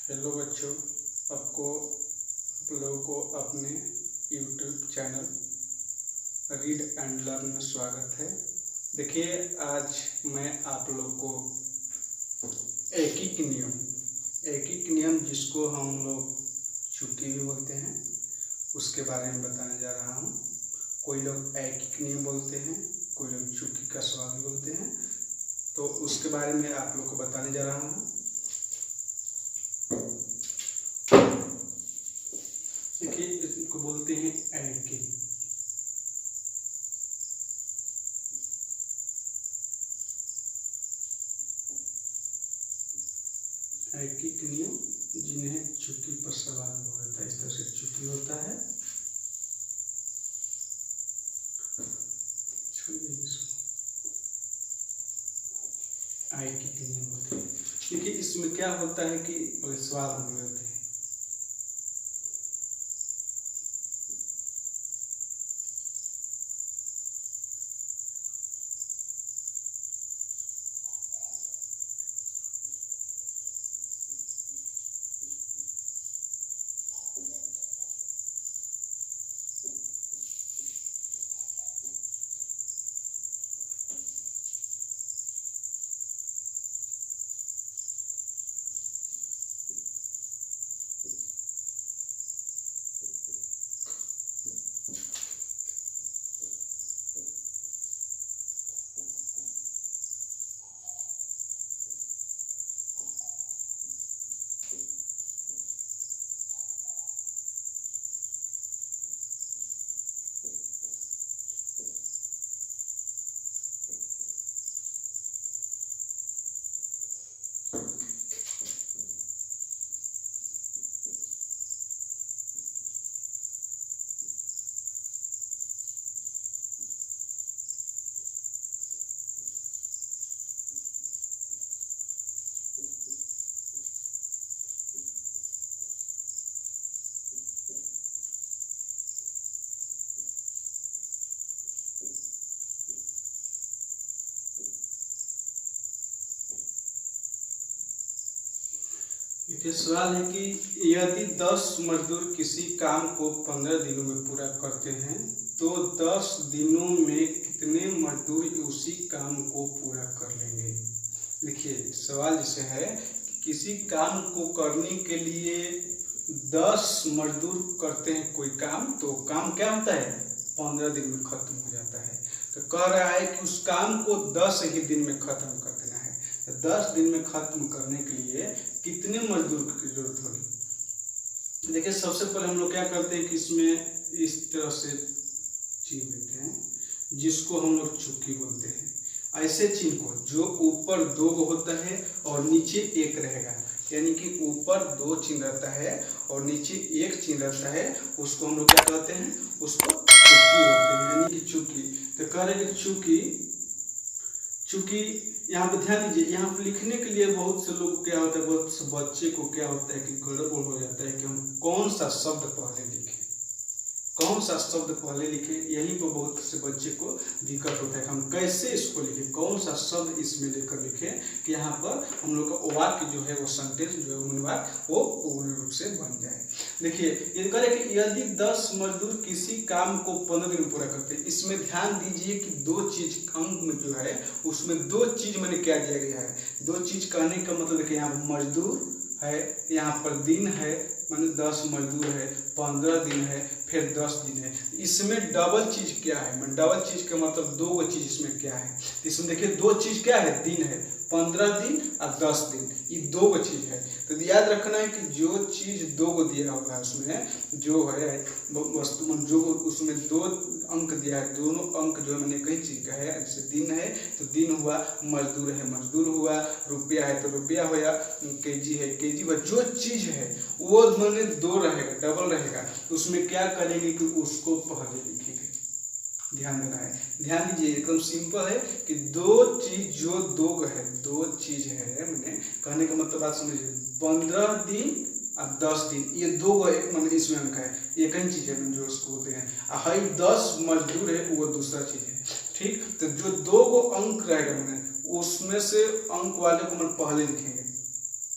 Hello बच्चों, आप लोगों को अपने YouTube channel read and learn में स्वागत है। देखिए, आज मैं आप लोग को एकीक नियम जिसको हम लोग चुकी भी बोलते हैं उसके बारे में बताने जा रहा हूँ। कोई लोग एकीक नियम बोलते हैं, कोई लोग चुकी का सवाल बोलते हैं, तो उसके बारे में आप लोग को बताने जा रहा हूँ। देखिए, इसको बोलते हैं एकीक। एकीक नियम जिन्हें चुकी पर सवाल बोला जाता है, इस तरह से चुकी होता है। एकीक नियम होते हैं। देखिए, इसमें क्या होता है कि सवाल हम लेते हैं। देखिए, सवाल है कि यदि 10 मजदूर किसी काम को 15 दिनों में पूरा करते हैं तो 10 दिनों में कितने मजदूर उसी काम को पूरा कर लेंगे। देखिए, सवाल जैसे है कि किसी काम को करने के लिए 10 मजदूर करते हैं कोई काम, तो काम क्या होता है 15 दिन में खत्म हो जाता है। तो कह रहा है कि उस काम को 10 ही दिन में खत्म कर देना है। तो 10 दिन में खत्म करने के लिए कितने मजदूर की जरूरत होगी। देखिए, सबसे पहले हम लोग क्या करते हैं कि इसमें इस तरह से चिन्ह देते हैं जिसको हम लोग चुकी बोलते हैं। ऐसे चिन्ह को जो ऊपर 2 होता है और नीचे 1 रहेगा, यानी कि ऊपर 2 चिन्ह रहता है और नीचे 1 चिन्ह रहता है, उसको हम लोग क्या कहते हैं, उसको चुकी बोलते हैं, यानी कि चुकी। तो कह रहे कि चूंकि यहाँ पर ध्यान दीजिए, यहाँ पर लिखने के लिए बहुत से लोग क्या होता है, बहुत से बच्चे को क्या होता है कि गड़बड़ हो जाता है कि हम कौन सा शब्द पहले लिखें, यहीं पर बहुत से बच्चे को दिक्कत होता है कि हम कैसे इसको लिखें, कौन सा शब्द इसमें लेकर लिखें कि यहाँ पर हम लोग का वाक्य जो है, वो सेंटेंस जो है, अनुवाद वो पूर्ण रूप से बन जाए। देखिए, ये कह रहे कि यदि 10 मजदूर किसी काम को 15 दिन में पूरा करते हैं, इसमें ध्यान दीजिए कि 2 चीज अंक में जो है उसमें 2 चीज मैंने क्या दिया गया है। 2 चीज कहने का मतलब देखिए, यहाँ पर मजदूर है, यहाँ पर दिन है, माने 10 मजदूर है, 15 दिन है, फिर 10 दिन है। इसमें डबल चीज क्या है, डबल चीज का मतलब 2 चीज इसमें क्या है। इसमें देखिए 2 चीज क्या है, दिन है, 15 दिन और 10 दिन, ये 2 चीज है। तो याद रखना है कि जो चीज 2 दिया हुआ है उसमें जो है वस्तु, जो उसमें 2 अंक दिया है, दोनों अंक जो है मैंने कई चीज का है। जैसे दिन है तो दिन हुआ, मजदूर है मजदूर हुआ, रुपया है तो रुपया हुआ, केजी है केजी हुआ। जो चीज है वो मैंने 2 रहेगा, डबल रहेगा, तो उसमें क्या करेंगे कि उसको पहले लिखेंगे। ध्यान देना है, ध्यान दीजिए, एकदम सिंपल है कि 2 चीज जो 2 है, 2 चीज है, मैंने कहने का मतलब बात समझिए। 15 दिन और 10 दिन, ये 2 मतलब इसमें अंक है, एक ही चीज है जो उसको बोलते हैं। 10 मजदूर है वो दूसरा चीज है, ठीक। तो जो 2 अंक रहेगा मैंने उसमें से अंक वाले को मैं पहले लिखेंगे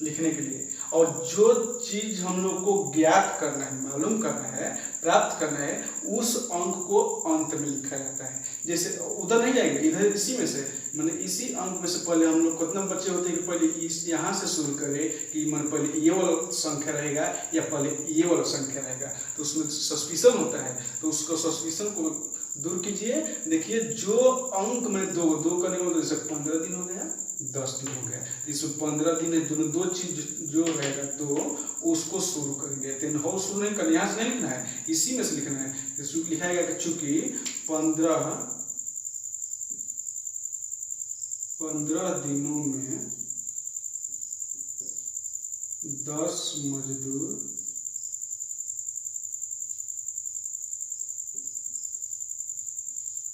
लिखने के लिए, और जो चीज हम लोग को ज्ञात करना है, मालूम करना है, प्राप्त करना है, उस अंक को अंत में लिखा जाता है। जैसे उधर नहीं जाएंगे, इधर इसी में से मैंने इसी अंक में से पहले हम लोग कितना बच्चे होते हैं कि पहले इस यहाँ से शुरू करें कि मन पहले ये वाला संख्या रहेगा या पहले ये वाला संख्या रहेगा, तो उसमें सस्पिशन होता है। तो उसको सस्पिशन को दूर कीजिए। देखिए जो अंक में दो करने का मतलब जैसे 15 दिन हो गया, 10 दिन हो गया, इसमें 15 दिन है, दोनों दो चीज जो रहेगा दो, उसको शुरू करेंगे। तीन हो शुरू नहीं करना, यहाँ से नहीं लिखना है, इसी में से लिखना है। लिखा है कि चूंकि 15 दिनों में 10 मजदूर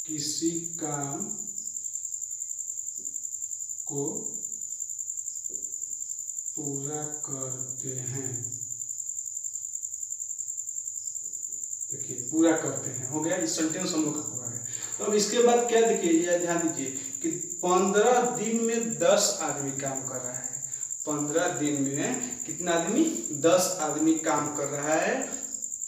किसी काम को पूरा करते हैं। देखिए पूरा करते हैं हो गया, इस सेंटेंस हम लोग का पूरा है। तो अब इसके बाद क्या देखिए, यह ध्यान दीजिए कि 15 दिन में 10 आदमी काम कर रहा है। 15 दिन में कितना आदमी? 10 आदमी काम कर रहा है।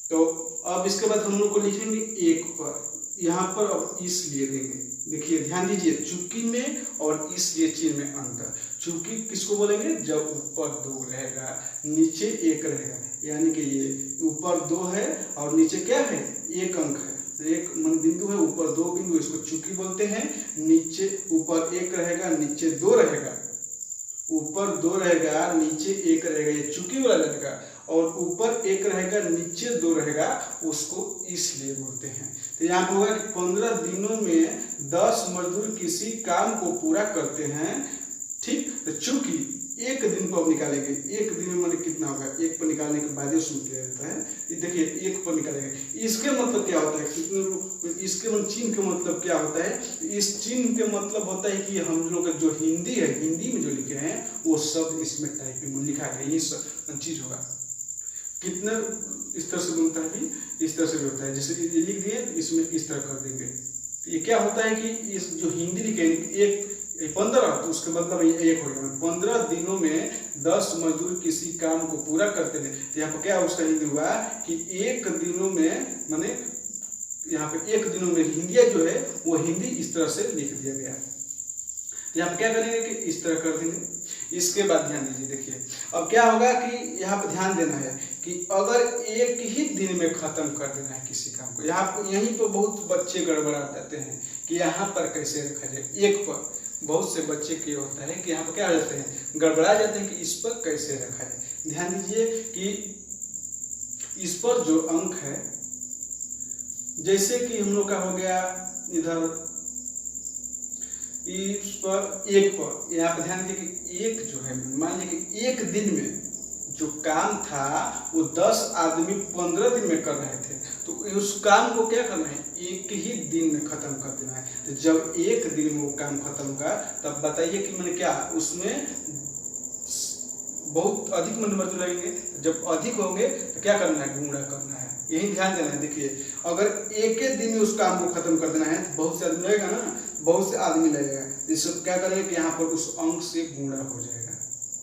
तो अब इसके बाद हम लोग को लिखेंगे एक पर, यहाँ पर अब इसलिए देंगे। देखिए ध्यान दीजिए, चूंकि में और इसलिए चीज में अंतर। चूंकि किसको बोलेंगे? जब ऊपर 2 रहेगा नीचे 1 रहेगा, यानी कि ये ऊपर 2 है और नीचे क्या है? 1 अंक है, एक मन बिंदु है, ऊपर 2 बिंदु, इसको चूंकि बोलते हैं। नीचे ऊपर 1 रहेगा, नीचे 2 रहेगा, ऊपर 2 रहेगा, नीचे 1 रहेगा, ये चूंकि वाला रहेगा, और ऊपर 1 रहेगा, नीचे 2 रहेगा, उसको इसलिए बोलते हैं। तो यहाँ पर होगा कि 15 दिनों में 10 मजदूर किसी काम को पूरा करते हैं। ठीक, तो चूंकि एक दिन को अब निकालेंगे, एक दिन में मतलब कितना होगा? 1 पर निकालने के बाद शुरू किया जाता है। देखिए 1 पर निकालेंगे, इसके मतलब क्या होता है? इसके मतलब चिन्ह के मतलब क्या होता है? इस चिन्ह के मतलब होता है कि हम लोग जो हिंदी है, हिंदी में जो लिखे हैं वो शब्द इसमें टाइपिंग में लिखा है, यही सब चीज होगा। कितने इस तरह से बनता है भी, इस तरह से भी होता है। जैसे ये लिख दिए, इसमें इस तरह कर देंगे। तो ये क्या होता है कि इस जो हिंदी लिखे एक 15, तो उसके मतलब ये 1 हो गया। 15 दिनों में 10 मजदूर किसी काम को पूरा करते हैं। तो यहाँ पर क्या उसका हिंदी हुआ कि 1 दिनों में, माने यहाँ पे 1 दिनों में हिंदिया जो है वो हिंदी इस तरह से लिख दिया गया। तो यहाँ पे क्या करेंगे कि इस तरह कर देंगे। इसके बाद ध्यान दीजिए, देखिए अब क्या होगा कि यहाँ पे ध्यान देना है कि अगर एक ही दिन में खत्म कर देना है किसी काम को, यहीं पर बहुत बच्चे गड़बड़ा जाते हैं कि यहाँ पर कैसे रखा जाए। एक पर बहुत से बच्चे के होता है कि यहाँ पर क्या रहते हैं, गड़बड़ा जाते हैं कि इस पर कैसे रखा जाए। ध्यान दीजिए कि इस पर जो अंक है, जैसे कि हम लोग का हो गया इधर इस पर 1 पर, यहाँ पर ध्यान दीजिए कि 1 जो है, मान लीजिए कि 1 दिन में जो काम था वो 10 आदमी 15 दिन में कर रहे थे, तो उस काम को क्या करना है? 1 ही दिन में खत्म कर देना है। तो जब 1 दिन में वो काम खत्म होगा, तब बताइए कि मैंने क्या उसमें बहुत अधिक मजदूर लगेंगे। जब अधिक होंगे तो क्या करना है? गुणा करना है। यही ध्यान देना है। देखिए अगर 1 दिन में उस काम को खत्म कर देना है तो बहुत से आदमी लगेगा ना, बहुत से आदमी लगेगा। इससे क्या करेंगे कि यहाँ पर उस अंक से गुणा हो जाएगा,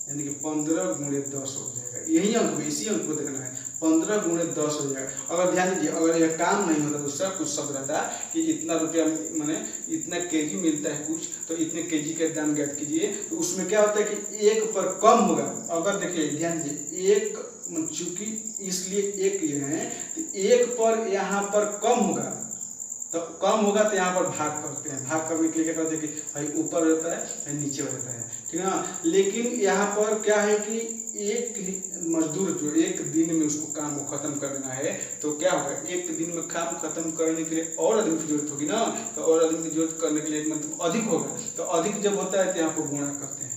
यानी कि 15 गुणे 10 हो जाएगा। यही अंक में, इसी अंक को देखना है, 15 गुणे 10 हो जाएगा। अगर ध्यान दीजिए, अगर यह काम नहीं होता, दूसरा कुछ शब्द रहता कि इतना रुपया मैंने इतना केजी मिलता है कुछ, तो इतने केजी का दाम ज्ञात कीजिए, तो उसमें क्या होता है कि 1 पर कम होगा। अगर देखिए ध्यान दीजिए, 1 चूंकि इसलिए 1 ये है, तो 1 पर यहाँ पर कम होगा, तो कम होगा तो यहाँ पर भाग करते हैं। भाग करने के लिए क्या करते हैं कि भाई ऊपर रहता है भाई नीचे रहता है, ठीक है ना। लेकिन यहाँ पर क्या है कि एक मजदूर जो 1 दिन में उसको काम को खत्म कर देना है, तो क्या होगा? 1 दिन में काम खत्म करने के लिए और आदमी की जरूरत होगी ना, तो और आदमी की जरूरत करने के लिए मतलब अधिक होगा। तो अधिक जब होता है तो यहाँ पर गुणा करते हैं।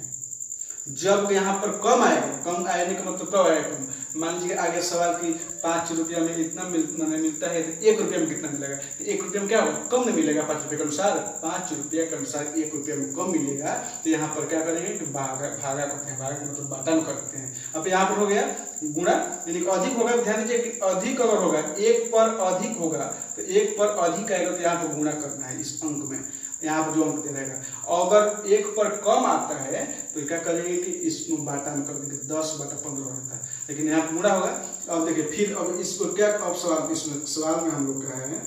जब यहाँ पर कम आएगा, कम आने का मतलब कब आएगा? कम। मान लीजिए आगे सवाल की 5 रुपया में इतना मिलता है, तो 1 रुपया में कितना मिलेगा? तो 1 रुपया में क्या होगा? कम नहीं मिलेगा 5 रुपये के अनुसार, 5 रुपया के अनुसार 1 रुपया में कम मिलेगा। तो यहाँ पर क्या करेंगे कि भागा करते हैं, भागा मतलब बाटन करते हैं। अब यहाँ पर हो गया गुणा, यानी कि अधिक होगा। ध्यान दीजिए कि अधिक अगर होगा, 1 पर अधिक होगा, तो 1 पर अधिक आएगा तो यहाँ पर गुणा करना है इस अंक में। यहाँ पर जो अंक दे रहेगा। और अगर 1 पर कम आता है तो क्या करेंगे कि इसमें बाटा में कर देंगे, 10/15 रहता है, लेकिन यहाँ पूरा होगा। अब देखिए फिर अब इसको क्या, अब सवाल इसमें सवाल में हम लोग का है,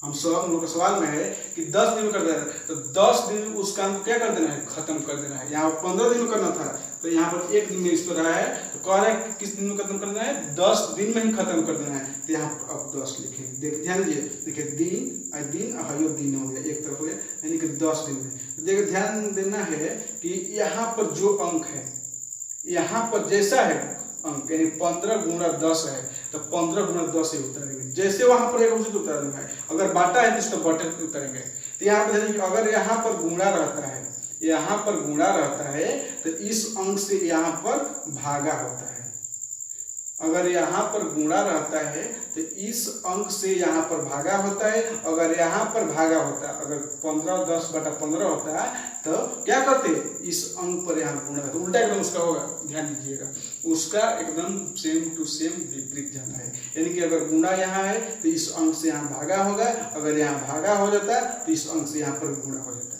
हम लोग का सवाल में है कि 10 दिन में कर देना है, तो 10 दिन में उस काम को क्या कर देना है, खत्म कर देना है। यहाँ 15 दिन में करना था तो यहाँ पर 1 दिन में इसको रहा है, तो कह रहा है किस दिन में खत्म कर देना है, 10 दिन में ही खत्म कर देना है। तो यहाँ अब 10 लिखेंगे, देख ध्यान दीजिए, देखिए दिन हयो दिन हो गया, एक तरफ हो गया, यानी कि 10 दिन में। देखिए ध्यान देना है कि यहाँ पर जो अंक है, यहाँ पर जैसा है अंक, यानी 15 गुणा 10 है तो 15 गुणा 10 ही उतारेंगे, जैसे वहां पर उसी को उतार देना है। अगर बाटा है तो इसको बाटे उतारेंगे। तो यहाँ पर अगर यहाँ पर गुणा रहता है, यहाँ पर गुणा रहता है तो इस अंक से यहाँ पर भागा होता है। अगर यहाँ पर गुणा रहता है तो इस अंक से यहाँ पर भागा होता है। अगर यहाँ पर भागा होता है, अगर 15/10 होता है तो क्या करते, इस अंक पर यहाँ गुणा, तो उल्टा एकदम उसका होगा, ध्यान दीजिएगा, उसका एकदम सेम टू सेम विपरीत जाना है। यानी कि अगर गुणा यहाँ है तो इस अंक से यहाँ भागा होगा, अगर यहाँ भागा हो जाता है तो इस अंक से यहाँ पर गुणा हो जाता है।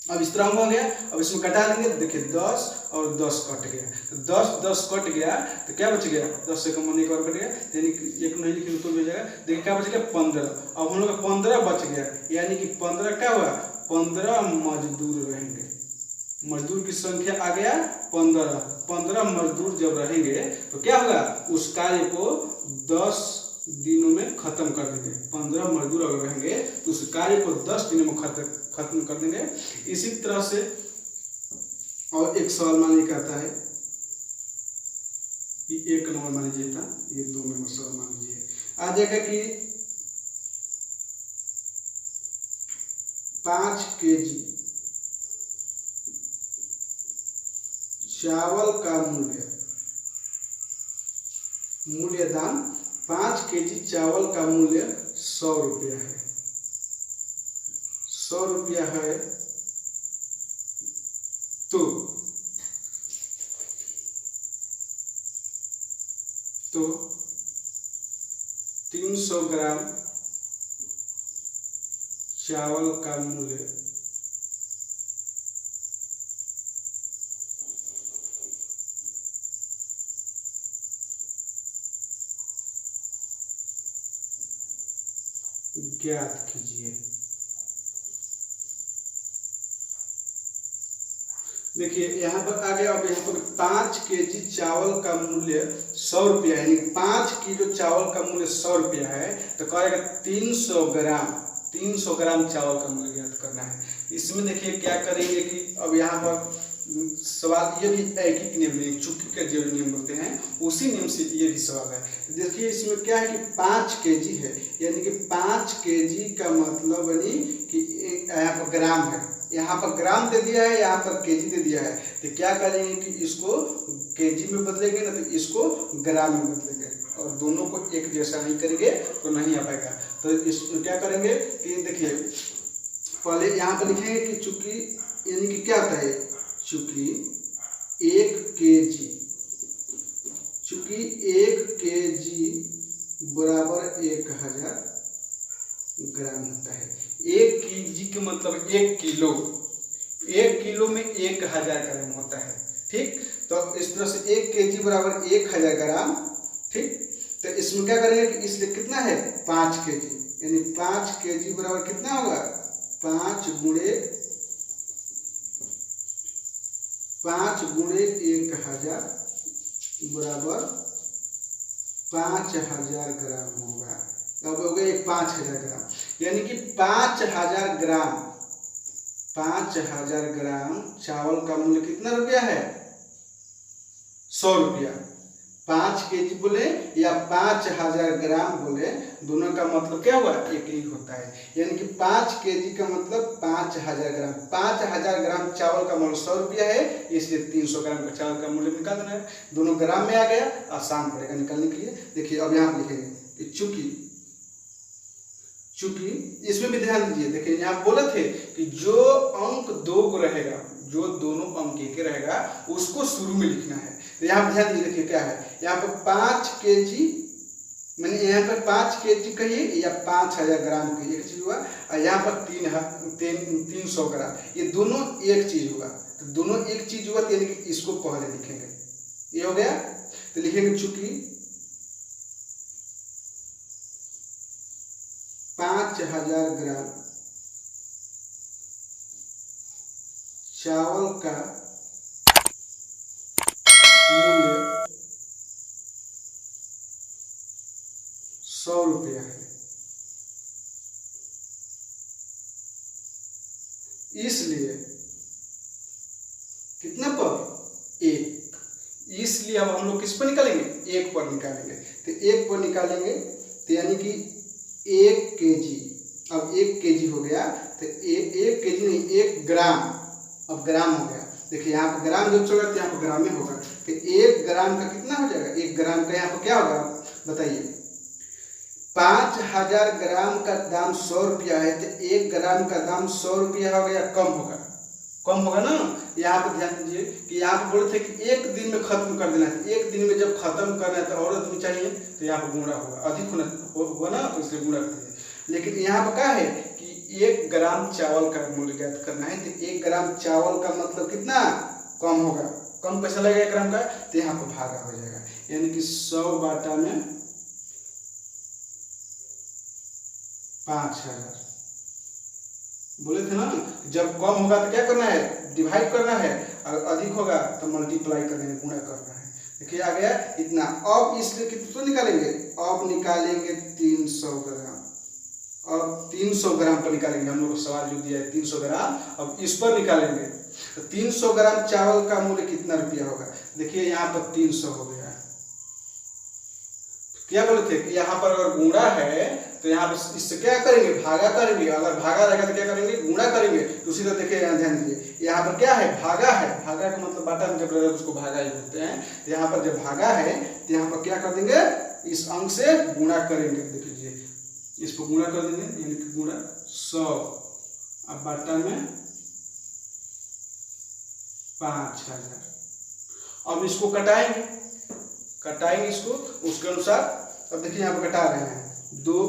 अब इस तरह हो गया। अब इसमें कटा देंगे, देखिए 10 और 10 कट गया, तो 10 कट गया तो क्या बच गया, 10 से कम होने के बाद कट गया, यानी एक नहीं लिखे तो हो जाएगा। देखिए क्या बच गया, 15। अब हम लोग का 15 बच गया, यानी कि 15 क्या हुआ, 15 मजदूर रहेंगे। मजदूर की संख्या आ गया 15 मजदूर जब रहेंगे तो क्या होगा, उस कार्य को 10 दिनों में खत्म कर देंगे। 15 मजदूर अगर रहेंगे तो उस कार्य को 10 दिनों में खत्म कर देंगे। इसी तरह से और एक सवाल मान लीजिए कहता है, ये 1 नंबर मान लीजिए था, ये 2 नंबर सवाल मान लीजिए आ जाएगा कि 5 केजी चावल का मूल्यदान 5 केजी चावल का मूल्य 100 रुपया है। 100 रुपया है तो 300 ग्राम चावल का मूल्य ज्ञात कीजिए। देखिए यहाँ पर आ गया। अब यहाँ पर 5 केजी चावल का मूल्य 100 रुपया है, यानी 5 किलो चावल का मूल्य 100 रुपया है, तो कहेगा 300 ग्राम चावल का मूल्य ज्ञात करना है। इसमें देखिए क्या करेंगे कि अब यहाँ पर सवाल ये भी एक ही नियम है, चुकी का जो नियम बोलते हैं उसी नियम से ये भी सवाल है। देखिए इसमें क्या है कि 5 केजी है, यानी कि 5 केजी का मतलब यानी कि यहाँ पर ग्राम है, यहाँ पर ग्राम दे दिया है, यहाँ पर केजी दे दिया है, तो क्या करेंगे कि इसको केजी में बदलेंगे ना तो इसको ग्राम में बदलेंगे, और दोनों को एक जैसा नहीं करेंगे तो नहीं आ पाएगा। तो इसमें क्या करेंगे कि देखिए पहले यहाँ पर लिखेंगे कि चूंकि यानी कि क्या होता है, चूंकि 1 केजी बराबर 1000 ग्राम होता है। 1 केजी का मतलब 1 किलो, 1 किलो में 1000 ग्राम होता है। ठीक, तो इस तरह से 1 केजी बराबर 1000 ग्राम। ठीक, तो इसमें क्या करेंगे कि इसलिए कितना है 5 केजी, यानी 5 केजी बराबर कितना होगा 5 गुणे 1000 बराबर 5000 ग्राम होगा। अब हो गया 5000 ग्राम, यानी कि 5000 ग्राम चावल का मूल्य कितना रुपया है 100 रुपया। 5 केजी बोले या 5000 ग्राम बोले, दोनों का मतलब क्या हुआ एक ही होता है, यानी कि 5 केजी का मतलब 5000 ग्राम। 5000 ग्राम चावल का मूल्य 100 रुपया है, इसलिए 300 ग्राम का चावल का मूल्य निकाल देना है। दोनों ग्राम में आ गया, आसान पड़ेगा निकालने के लिए। देखिए अब यहाँ लिखेंगे चूंकि इसमें भी ध्यान दीजिए। देखिए यहाँ बोले थे कि जो अंक 2 को रहेगा, जो दोनों अंक एक रहेगा उसको शुरू में लिखना है। तो यहाँ ध्यान दीजिए, देखिए क्या है यहाँ पर 5 केजी मैंने यहाँ पर 5 kg कहिए या 5000 ग्राम कहिए, एक चीज हुआ। और यहाँ पर 300 ग्राम, ये दोनों एक चीज हुआ। तो दोनों एक चीज हुआ तो यानी कि इसको पहले लिखेंगे, ये हो गया। तो लिखेंगे चूंकि 5000 ग्राम चावल का मूल्य 100 रुपया है, इसलिए कितना पर 1, इसलिए अब हम लोग किस पर निकालेंगे, 1 पर निकालेंगे। तो 1 पर निकालेंगे तो यानी कि 1 kg, अब 1 kg हो गया। तो 1 kg नहीं, 1 ग्राम, अब ग्राम हो गया। देखिए यहाँ पर ग्राम जब चलेगा तो यहाँ पर ग्राम में होगा। तो 1 ग्राम का कितना हो जाएगा, 1 ग्राम का यहाँ पर क्या होगा बताइए। 5000 ग्राम का दाम 100 रुपया है, तो 1 ग्राम का दाम 100 रुपया हो गया, कम होगा, कम होगा ना। यहाँ पर ध्यान दीजिए कि यहाँ पर बोले थे कि 1 दिन में खत्म कर देना है। 1 दिन में जब खत्म करना है तो और आदमी चाहिए, तो यहाँ पर गुणा होगा, अधिक होगा ना, तो इसलिए गुणा करते हैं। लेकिन यहाँ पर क्या है कि 1 ग्राम चावल का मूल्य ज्ञात करना है। तो 1 ग्राम चावल का मतलब कितना कम होगा, कम पैसा लगेगा 1 ग्राम का, तो यहाँ पर भागा हो जाएगा। यानी कि 100 बाटा में 5000 बोले थे ना। जब कम होगा तो क्या करना है, डिवाइड करना है, और अधिक होगा तो मल्टीप्लाई करना है, गुणा करना है। देखिए आ गया इतना। अब इसलिए कितना निकालेंगे, अब निकालेंगे 300 ग्राम। अब 300 ग्राम पर निकालेंगे, हम लोग को सवाल जो दिया है 300 ग्राम, अब इस पर निकालेंगे। तो 300 ग्राम चावल का मूल्य कितना रुपया होगा। देखिए यहाँ पर 300 हो गया। क्या बोले थे कि यहाँ पर अगर गुणा है तो यहाँ पर इससे क्या करेंगे, भागा करेंगे। अगर भागा रहेगा तो क्या करेंगे, गुणा करेंगे। तो उसी तरह देखिए यहाँ ध्यान दीजिए, यहाँ पर क्या है, भागा है। भागा का मतलब बाटा में जब रहेगा उसको भागा ही बोलते हैं। तो यहाँ पर जब भागा है तो यहाँ पर क्या कर देंगे, इस अंक से गुणा करेंगे। देख लीजिए इस पर गुणा कर देंगे, यानी कि गुणा 100, अब बाटा में 5000। अब इसको कटाएंगे, कटाएंगे इसको उसके अनुसार। अब देखिए यहाँ पर कटा रहे हैं, 2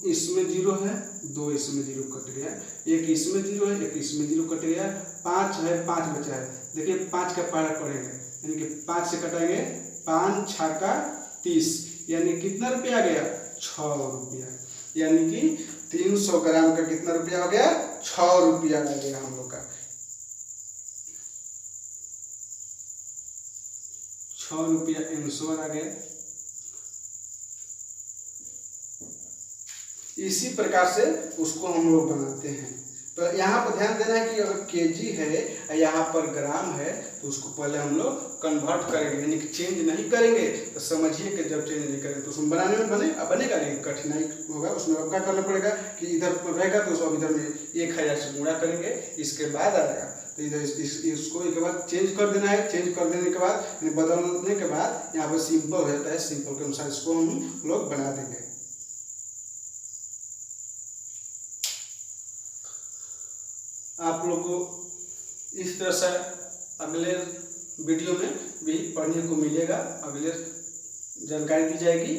इसमें 0 है, 2 इसमें 0 कट गया, 1 इसमें 0 है, 1 इसमें 0 कट गया, 5 है, 5 बचा है। देखिए 5 का पारा पड़ेगा, यानी कि 5 से कटाएंगे, 5 छक्का 30, यानी कितना रुपया आ गया, 6 रुपया। यानी कि 300 ग्राम का कितना रुपया हो गया, 6 रुपया लगेगा हम लोग का। 6 रुपया आंसर आ गया। इसी प्रकार से उसको हम लोग बनाते हैं। तो यहाँ पर ध्यान देना है कि अगर केजी है यहाँ पर ग्राम है तो उसको पहले हम लोग कन्वर्ट करेंगे, यानी कि चेंज नहीं करेंगे। तो समझिए कि जब चेंज नहीं करेंगे तो उसमें बनाने में बनेगा नहीं, कठिनाई होगा। उसमें अब क्या करना पड़ेगा कि इधर रहेगा तो उसको इधर में 1000 से गुणा करेंगे, इसके बाद आएगा। तो इधर इसको एक बार चेंज कर देना है। चेंज कर देने के बाद बदलने के बाद यहाँ पर सिंपल रहता है, सिंपल के अनुसार इसको हम लोग बना देंगे। आप लोग को इस तरह से अगले वीडियो में भी पढ़ने को मिलेगा। अगले जानकारी दी जाएगी,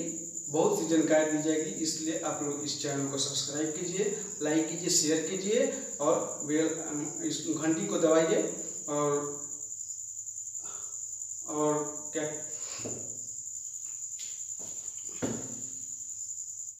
बहुत सी जानकारी दी जाएगी। इसलिए आप लोग इस चैनल को सब्सक्राइब कीजिए, लाइक कीजिए, शेयर कीजिए और बेल इस घंटी को दबाइए। और क्या